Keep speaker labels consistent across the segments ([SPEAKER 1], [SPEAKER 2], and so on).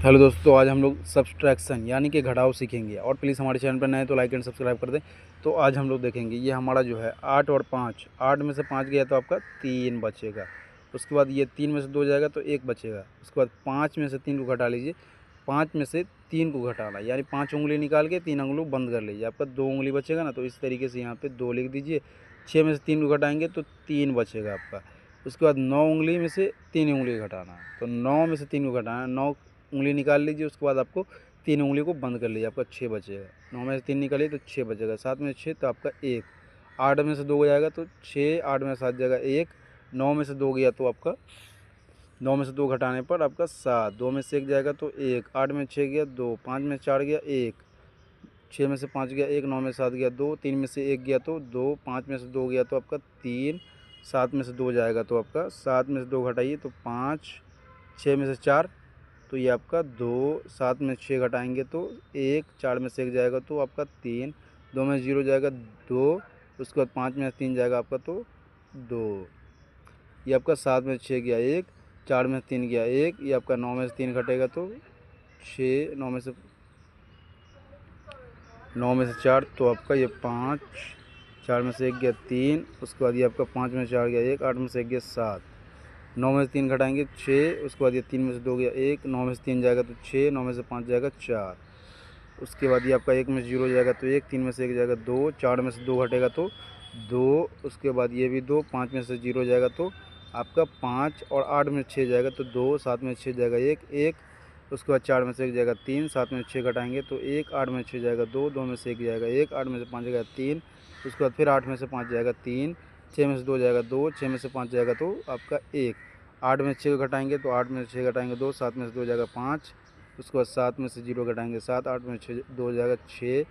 [SPEAKER 1] Hello दोस्तों, आज हम लोग सब्सट्रैक्शन यानी कि घटाव सीखेंगे। और प्लीज़ हमारे चैनल पर नए तो लाइक एंड सब्सक्राइब कर दें। तो आज हम लोग देखेंगे ये हमारा जो है 8 और 5, 8 में से 5 गया तो आपका 3 बचेगा। उसके बाद ये 3 में से 2 जाएगा तो 1 बचेगा। उसके बाद 5 में से 3 को घटा लीजिए। 5 में से 3 को घटाना यानी 5 उंगली निकाल के 3 उंगली बंद कर लीजिए, आपका 2 उंगली बचेगा ना। तो इस तरीके से यहाँ पे 2 लिख दीजिए। 6 में से 3 को घटाएंगे तो 3 बचेगा आपका। उसके बाद 9 उंगली में से 3 उंगली घटाना है, तो 9 में से 3 को घटाना है, 9 उंगली निकाल लीजिए। उसके बाद आपको 3 उंगली को बंद कर लीजिए, आपका 6 बचेगा। 9 में से 3 निकालिए तो 6 बचेगा। 7 में से 6 तो आपका 1। 8 में से 2 जाएगा तो 6, 8 में से 7 जाएगा 1। 9 में से 2 गया तो आपका 9 में से 2 घटाने पर आपका 7। 2 में से 1 जाएगा तो 1। 8 में 6 गया 2। 5 में 4 गया 1। 6 में से 5 गया 1। 9 में से 7 गया 2। 3 में से 1 गया तो 2। 5 में से 2 गया तो आपका 3। 7 में से 2 जाएगा तो आपका 7 में से 2 घटाइए तो 5। 6 में से 4 तो ये आपका 2। 7 में 6 घटाएंगे तो 1। 4 में से 1 जाएगा तो आपका 3। 2 में 0 जाएगा 2। उसके बाद 5 में 3 जाएगा आपका तो 2। ये आपका 7 में 6 गया 1। 4 में 3 गया 1। ये आपका 9 में से 3 घटेगा तो 6। 9 में से 4 तो आपका ये 5। 4 में से 1 गया 3। उसके बाद ये आपका 5 में से 4 गया 1। 8 में से 1 गया 7। 9 में से 3 घटाएंगे 6। उसके बाद ये 3 में से 2 गया 1। 9 में से 3 जाएगा तो 6। 9 में से 5 जाएगा 4। उसके बाद ये आपका 1 में से 0 जाएगा तो 1। 3 में से 1 जाएगा 2। 4 में से 2 घटेगा तो 2। उसके बाद ये भी 2। 5 में से 0 जाएगा तो आपका 5। और 8 में 6 जाएगा तो 2। 7 में 6 जाएगा 1। उसके बाद 4 में से 1 जाएगा 3। 7 में 6 घटाएंगे तो 1। 8 में 6 जाएगा 2। 2 में से 1 जाएगा 1। 8 में से 5 जाएगा 3। उसके बाद फिर 8 में से 5 जाएगा 3। 6 में से 2 जाएगा 2। 6 में से 5 जाएगा तो आपका 1। 8 में से 6 घटाएंगे तो 8 में से 6 घटाएंगे 2। 7 में से 2 जाएगा 5। उसके बाद 7 में से 0 घटाएंगे 7। 8 में से 2 जाएगा 6।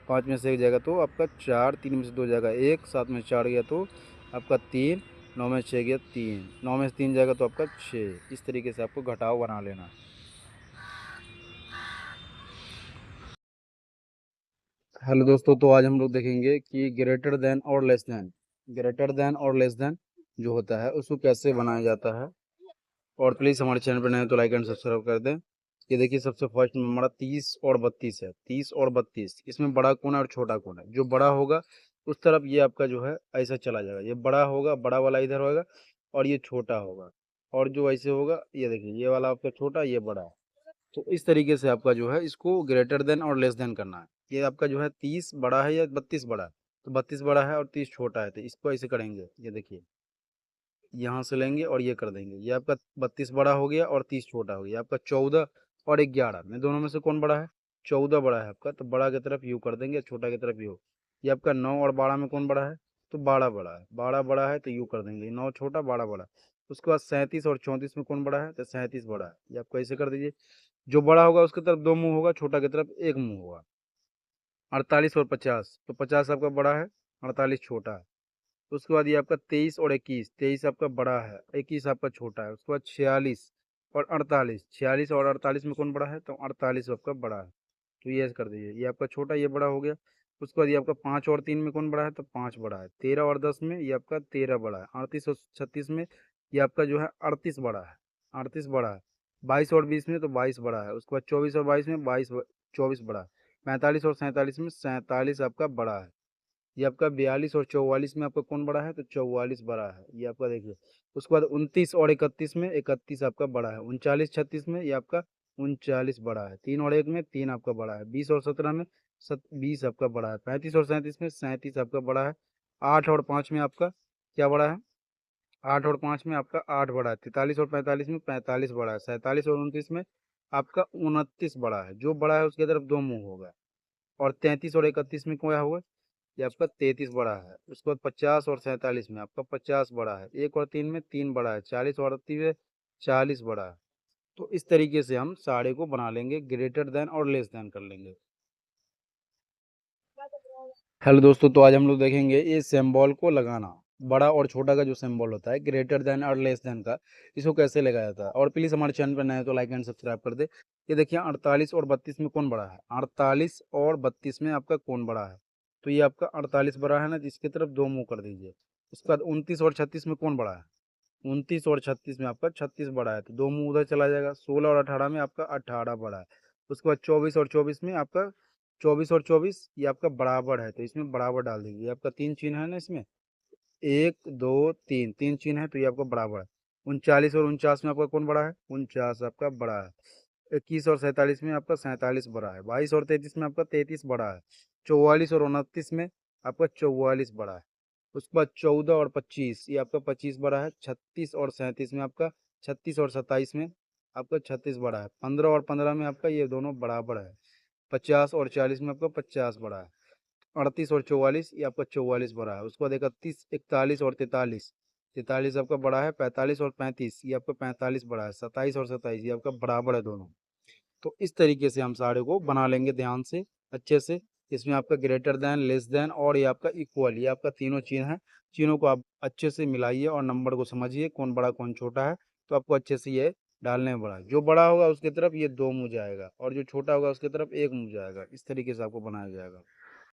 [SPEAKER 1] 5 में से 1 जाएगा तो आपका 4। 3 में से 2 जाएगा 1। 7 में से 4 गया तो आपका 3। 9 में से 6 गया 3। 9 में से 3 जाएगा तो आपका 6। इस तरीके से आपको घटाव बना लेना। हेलो दोस्तों, तो आज हम लोग देखेंगे कि ग्रेटर देन और लेस देन जो होता है उसको कैसे बनाया जाता है। और प्लीज़ हमारे चैनल पर नए हैं तो लाइक एंड सब्सक्राइब कर दें। ये देखिए, सबसे फर्स्ट में हमारा 30 और 32 है। 30 और 32, इसमें बड़ा कोना और छोटा कोना है। जो बड़ा होगा उस तरफ ये आपका जो है ऐसा चला जाएगा। ये बड़ा होगा, बड़ा वाला इधर होगा, और ये छोटा होगा। और जो ऐसे होगा, ये देखिए, ये वाला आपका छोटा, ये बड़ा है। तो इस तरीके से आपका जो है इसको ग्रेटर देन और लेस देन करना है। ये आपका जो है 30 बड़ा है या 32 बड़ा है, तो 32 बड़ा है और 30 छोटा है, तो इसको ऐसे करेंगे। ये देखिए, यहाँ से लेंगे और ये कर देंगे। ये आपका 32 बड़ा हो गया और 30 छोटा हो गया। आपका 14 और 11 में दोनों में से कौन बड़ा है? 14 बड़ा है आपका, तो बड़ा की तरफ यू कर देंगे, छोटा की तरफ यू। ये आपका 9 और 12 में कौन बड़ा है? तो 12 बड़ा है। 12 बड़ा है तो यू कर देंगे। 9 छोटा, 12 बड़ा। उसके बाद 37 और 34 में कौन बड़ा है? तो 37 बड़ा है। ये आपको ऐसे कर दीजिए। जो बड़ा होगा उसकी तरफ 2 मुंह होगा, छोटा की तरफ 1 मुंह होगा। 48 और 50, तो 50 आपका बड़ा है, 48 छोटा है। उसके बाद ये आपका 23 और 21, 23 आपका बड़ा है, 21 आपका छोटा है। उसके बाद 46 और 48, 46 और 48 में कौन बड़ा है? तो 48 आपका बड़ा है। तो ये ऐसे कर दीजिए। ये आपका छोटा, ये बड़ा हो गया। उसके बाद ये आपका 5 और 3 में कौन बड़ा है? तो 5 बड़ा है। 13 और 10 में ये आपका 13 बड़ा है। 38 और 36 में ये आपका जो है 38 बड़ा है, 38 बड़ा है। 22 और 20 में तो 22 बड़ा है। उसके बाद 24 और 22 में 24 बड़ा है। 45 और 47 में 47 आपका बड़ा है। ये आपका 42 और 44 में आपका कौन बड़ा है? तो 44 बड़ा है। ये आपका देखिए। उसके बाद 29 और 31 में 31 आपका बड़ा है। 39 36 में ये आपका 39 बड़ा है। 3 और 1 में 3 आपका बड़ा है। 20 और 17 में 20 आपका बड़ा है। 35 और 37 में 37 आपका बड़ा है। 8 और 5 में आपका क्या बड़ा है? 8 और 5 में आपका 8 बड़ा है। 43 और 45 में 45 बड़ा है। 47 और 29 में आपका 29 बड़ा है। जो बड़ा है उसकी तरफ 2 मुंह होगा। और 33 और 31 में क्या होगा? ये आपका 33 बड़ा है। उसके बाद 50 और 47 में आपका 50 बड़ा है। 1 और 3 में 3 बड़ा है। 40 और 38 में 40 बड़ा है। तो इस तरीके से हम सारे को बना लेंगे, ग्रेटर देन और लेस देन कर लेंगे। हेलो दोस्तों, तो आज हम लोग देखेंगे ये सिंबल को लगाना। बड़ा और छोटा का जो सिंबल होता है, ग्रेटर देन और लेस देन का, इसको कैसे लगाया जाता है। और प्लीज़ हमारे चैनल पर नए हैं तो लाइक एंड सब्सक्राइब कर दे। ये देखिए, 48 और 32 में कौन बड़ा है? 48 और 32 में आपका कौन बड़ा है? तो ये आपका 48 बड़ा है ना, जिसकी तरफ 2 मुंह कर दीजिए। उसके बाद 29 और 36 में कौन बड़ा है? 29 और 36 में आपका 36 बड़ा है, तो 2 मुँह उधर चला जाएगा। 16 और 18 में आपका 18 बड़ा है। उसके बाद 24 और 24 में आपका 24 और 24 ये आपका बराबर है, तो इसमें बराबर डाल दीजिए। ये आपका 3 चिन्ह है ना इसमें, 1 2 3, 3 चिन्ह है, तो ये आपका बराबर है। 39 और 49 में आपका कौन बड़ा है? 49 आपका बड़ा है। 21 और 47 में आपका 47 बड़ा है। 22 और 33 में आपका 33 बड़ा है। 44 और 29 में आपका 44 बड़ा है। उसके बाद 14 और 25 ये आपका 25 बड़ा है। 36 और 37 में आपका 36 और 27 में आपका 36 बड़ा है। 15 और 15 में आपका ये दोनों बराबर है। 50 और 40 में आपका 50 बड़ा है। 38 और 44 ये आपका 44 बड़ा है। उसके बाद 31 41 और 43, 43 आपका बड़ा है। 45 और 35 ये आपका 45 बड़ा है। 27 और 27 ये आपका बराबर है दोनों। तो इस तरीके से हम सारे को बना लेंगे ध्यान से, अच्छे से। इसमें आपका ग्रेटर देन, लेस देन और ये आपका इक्वल, ये आपका तीनों चिन्ह है। चिन्हों को आप अच्छे से मिलाइए और नंबर को समझिए कौन बड़ा कौन छोटा है। तो आपको अच्छे से ये डालने में बड़ा, जो बड़ा होगा उसकी तरफ ये 2 मुँह जाएगा और जो छोटा होगा उसकी तरफ 1 मुँह जाएगा। इस तरीके से आपको बनाया जाएगा।